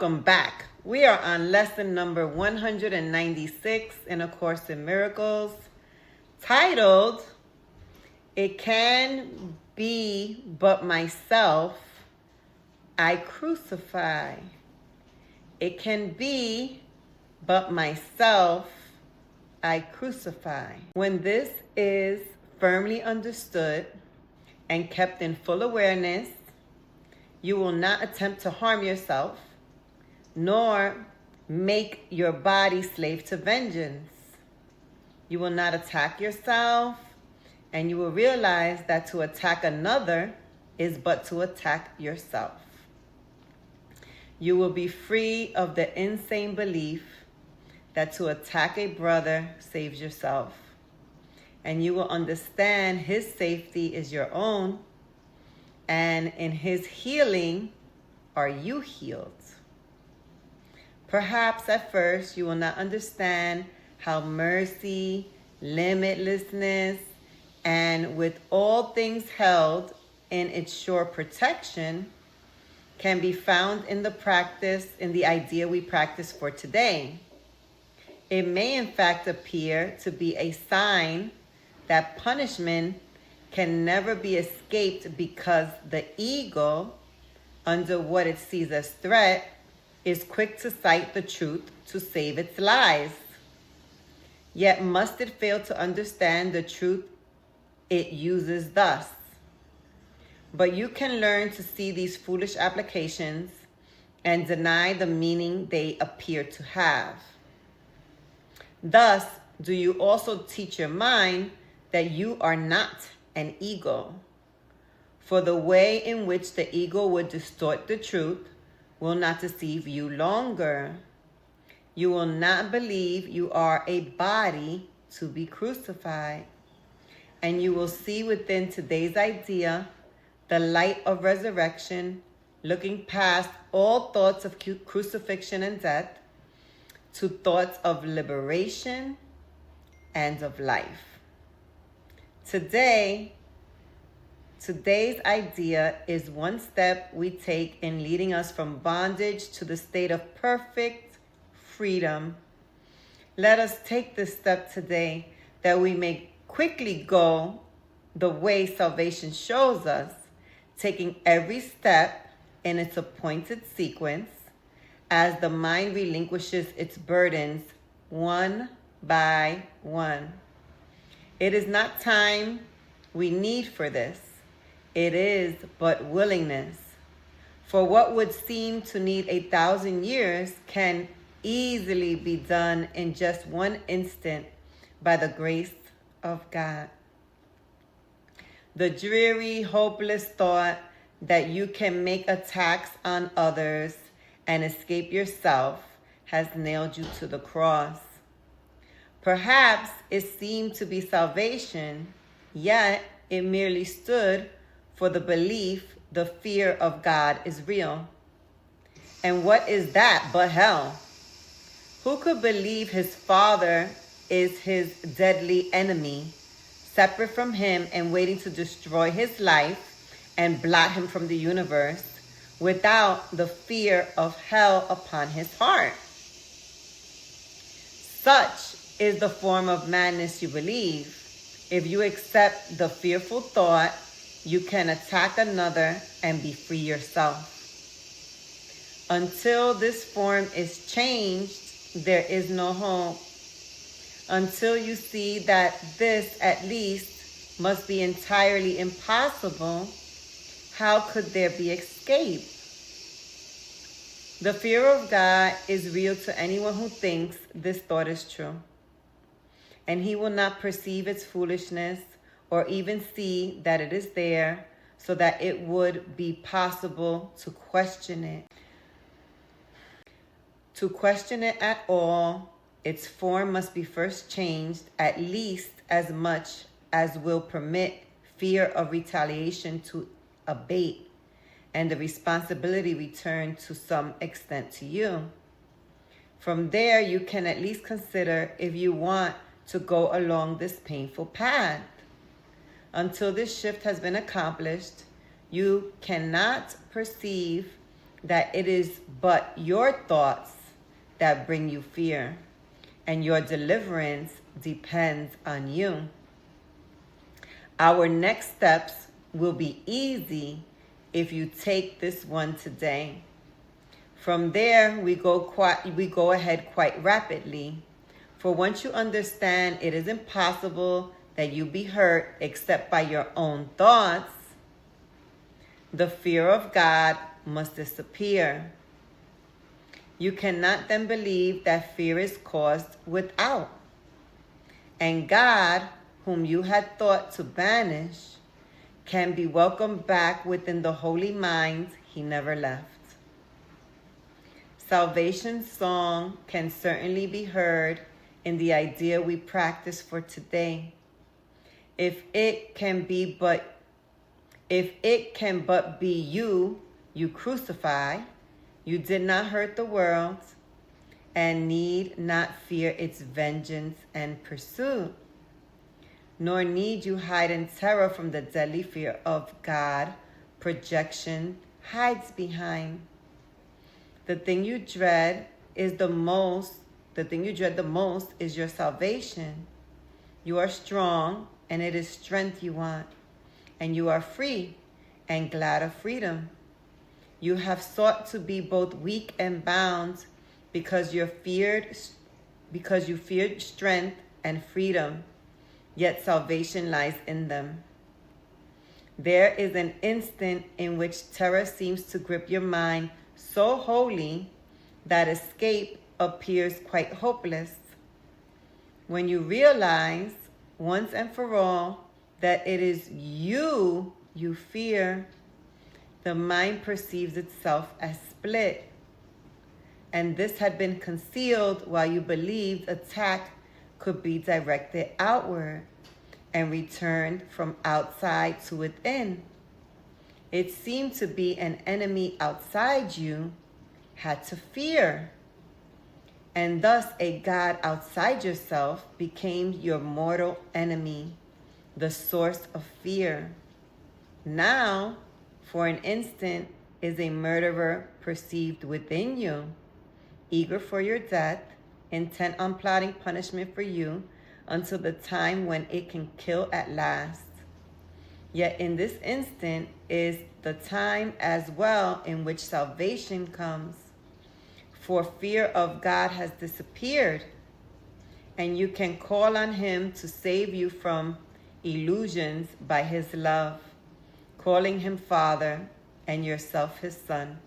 welcome back. We are on lesson number 196 in A Course in Miracles, titled, It Can Be But Myself, I Crucify. It can be but myself, I crucify. When this is firmly understood and kept in full awareness, you will not attempt to harm yourself, nor make your body slave to vengeance. You will not attack yourself, and you will realize that to attack another is but to attack yourself. You will be free of the insane belief that to attack a brother saves yourself, and you will understand his safety is your own, and in his healing are you healed. Perhaps at first you will not understand how mercy, limitlessness, and with all things held in its sure protection can be found in the idea we practice for today. It may in fact appear to be a sign that punishment can never be escaped because the ego, under what it sees as threat, is quick to cite the truth to save its lies. Yet must it fail to understand the truth it uses thus. But you can learn to see these foolish applications and deny the meaning they appear to have. Thus, do you also teach your mind that you are not an ego. For the way in which the ego would distort the truth will not deceive you longer. You will not believe you are a body to be crucified. And you will see within today's idea the light of resurrection, looking past all thoughts of crucifixion and death to thoughts of liberation and of life. Today's idea is one step we take in leading us from bondage to the state of perfect freedom. Let us take this step today that we may quickly go the way salvation shows us, taking every step in its appointed sequence as the mind relinquishes its burdens one by one. It is not time we need for this. It is but willingness. For what would seem to need 1,000 years can easily be done in just one instant by the grace of God. The dreary, hopeless thought that you can make attacks on others and escape yourself has nailed you to the cross. Perhaps it seemed to be salvation, yet it merely stood for the belief the fear of God is real. And what is that but hell? Who could believe his father is his deadly enemy, separate from him and waiting to destroy his life and blot him from the universe, without the fear of hell upon his heart? Such is the form of madness you believe. If you accept the fearful thought, you can attack another and be free yourself. Until this form is changed, there is no hope. Until you see that this, at least, must be entirely impossible, how could there be escape? The fear of God is real to anyone who thinks this thought is true. And he will not perceive its foolishness or even see that it is there, so that it would be possible to question it. To question it at all, its form must be first changed at least as much as will permit fear of retaliation to abate and the responsibility return to some extent to you. From there, you can at least consider if you want to go along this painful path. Until this shift has been accomplished, you cannot perceive that it is but your thoughts that bring you fear, and your deliverance depends on you. Our next steps will be easy if you take this one today. From there, we go ahead quite rapidly. For once you understand it is impossible that you be hurt except by your own thoughts, the fear of God must disappear. You cannot then believe that fear is caused without. And God, whom you had thought to banish, can be welcomed back within the holy minds he never left. Salvation's song can certainly be heard in the idea we practice for today. If it can but be you crucify, you did not hurt the world, and need not fear its vengeance and pursuit. Nor need you hide in terror from the deadly fear of God projection hides behind. The thing you dread the most is your salvation. You are strong, and it is strength you want, and you are free and glad of freedom. You have sought to be both weak and bound because you feared strength and freedom, yet salvation lies in them. There is an instant in which terror seems to grip your mind so wholly that escape appears quite hopeless. When you realize once and for all that it is you fear, the mind perceives itself as split. And this had been concealed while you believed attack could be directed outward and returned from outside to within. It seemed to be an enemy outside you had to fear. And thus a God outside yourself became your mortal enemy, the source of fear. Now, for an instant, is a murderer perceived within you, eager for your death, intent on plotting punishment for you until the time when it can kill at last. Yet in this instant is the time as well in which salvation comes. For fear of God has disappeared, and you can call on him to save you from illusions by his love, calling him Father and yourself his Son.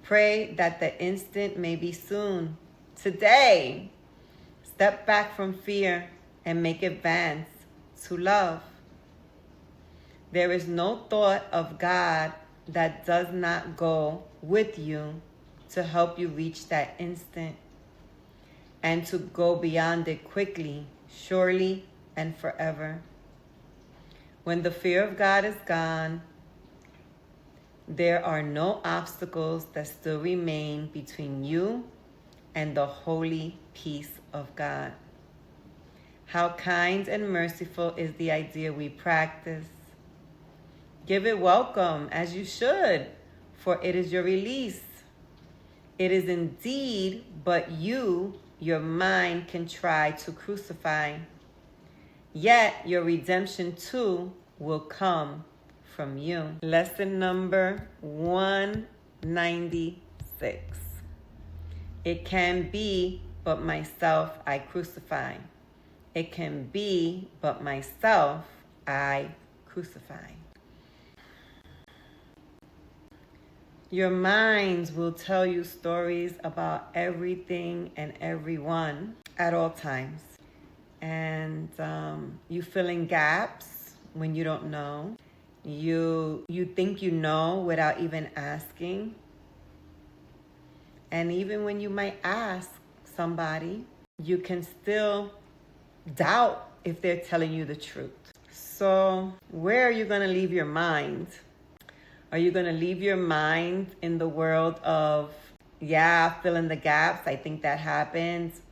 Pray that the instant may be soon. Today, step back from fear and make advance to love. There is no thought of God that does not go with you to help you reach that instant and to go beyond it quickly, surely, and forever. When the fear of God is gone, there are no obstacles that still remain between you and the holy peace of God. How kind and merciful is the idea we practice. Give it welcome, as you should, for it is your release. It is indeed but you, your mind, can try to crucify. Yet your redemption too will come from you. Lesson number 196. It can be but myself I crucify. It can be but myself I crucify. Your minds will tell you stories about everything and everyone at all times. And you fill in gaps when you don't know. You think you know without even asking. And even when you might ask somebody, you can still doubt if they're telling you the truth. So where are you going to leave your mind? Are you going to leave your mind in the world of, fill in the gaps? I think that happens.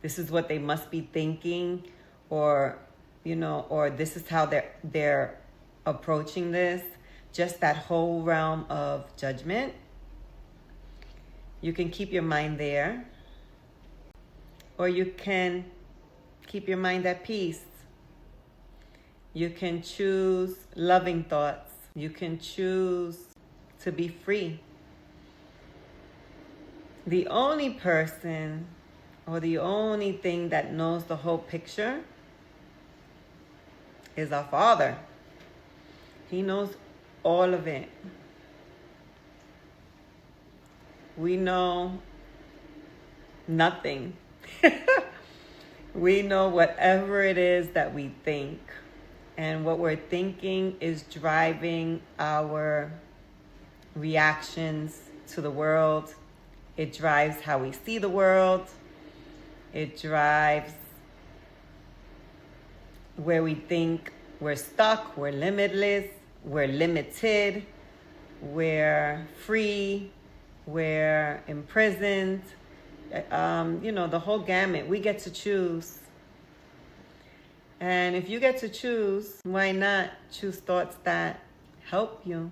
This is what they must be thinking, or this is how they're approaching this. just that whole realm of judgment. You can keep your mind there, or you can keep your mind at peace. You can choose loving thoughts. You can choose to be free. The only person or the only thing that knows the whole picture is our Father. He knows all of it. We know nothing. We know whatever it is that we think. And what we're thinking is driving our reactions to the world. It drives how we see the world. It drives where we think we're stuck, we're limitless, we're limited, we're free, we're imprisoned. The whole gamut. We get to choose. And if you get to choose, why not choose thoughts that help you?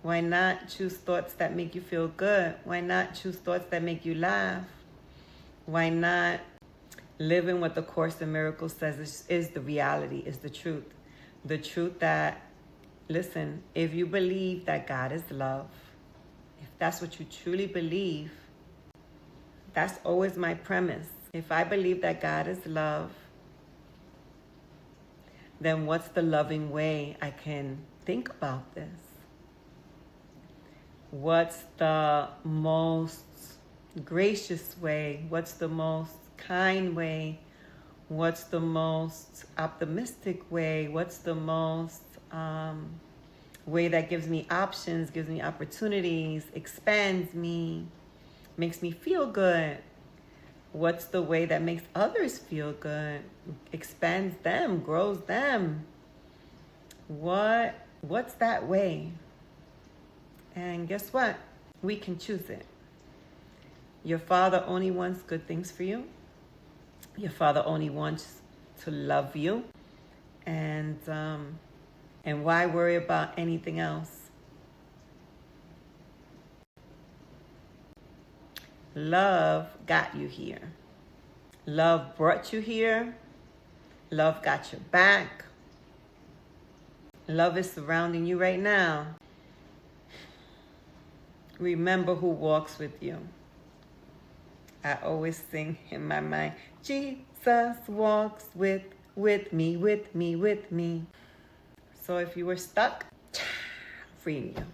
Why not choose thoughts that make you feel good? Why not choose thoughts that make you laugh? Why not live in what the Course in Miracles says is the reality, is the truth? The truth that, listen, if you believe that God is love, if that's what you truly believe, that's always my premise. If I believe that God is love, then what's the loving way I can think about this? What's the most gracious way? What's the most kind way? What's the most optimistic way? What's the most way that gives me options, gives me opportunities, expands me, makes me feel good? What's the way that makes others feel good, expands them, grows them? What's that way? And guess what? We can choose it. Your Father only wants good things for you. Your Father only wants to love you. And why worry about anything else? Love got you here. Love brought you here. Love got your back. Love is surrounding you right now. Remember who walks with you. I always sing in my mind, Jesus walks with me, with me, with me. So if you were stuck, freeing you.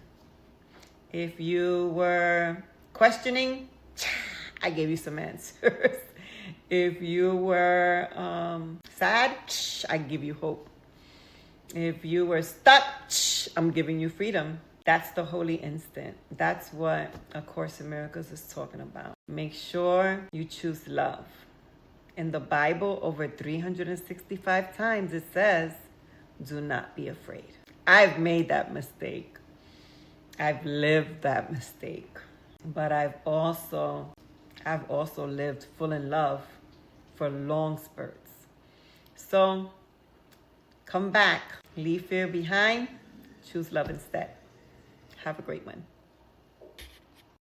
If you were questioning, I gave you some answers. If you were sad, I give you hope. If you were stuck, I'm giving you freedom. That's the holy instant. That's what A Course in Miracles is talking about. Make sure you choose love. In the Bible, over 365 times, it says, do not be afraid. I've made that mistake. I've lived that mistake. But I've also lived full in love for long spurts. So come back. Leave fear behind. Choose love instead. Have a great one.